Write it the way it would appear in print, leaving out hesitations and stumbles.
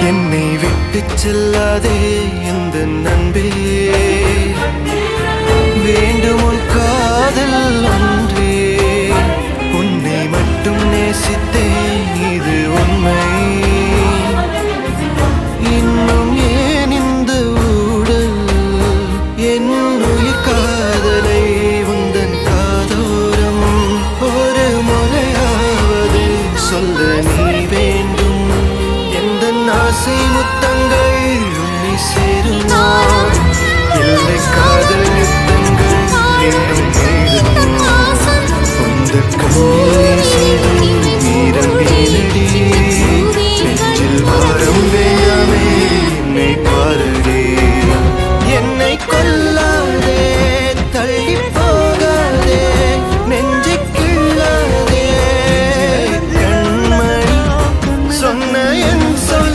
என்னை விட்டு செல்லாதே எந்த நண்பே, வேண்டும் உன் காதல் ஒன்றே, உன்னை மட்டும் நேசித்தேன் இது உண்மை. இன்னும் ஏன் இந்த ஊடல் என் உயிர் காதலை உந்தன் காதோரம் ஒரு முறையாவது சொல்ல நீ வேண்டும். எந்த ஆசை முத்தங்கள் உன்னை சேருமா, இல்லை காதல் யுத்தங்கள் இன்னும் நேருமா. உந்த கண்ணில் சிந்தும் நீரம் ஏனடி, நெஞ்சில் வாரம்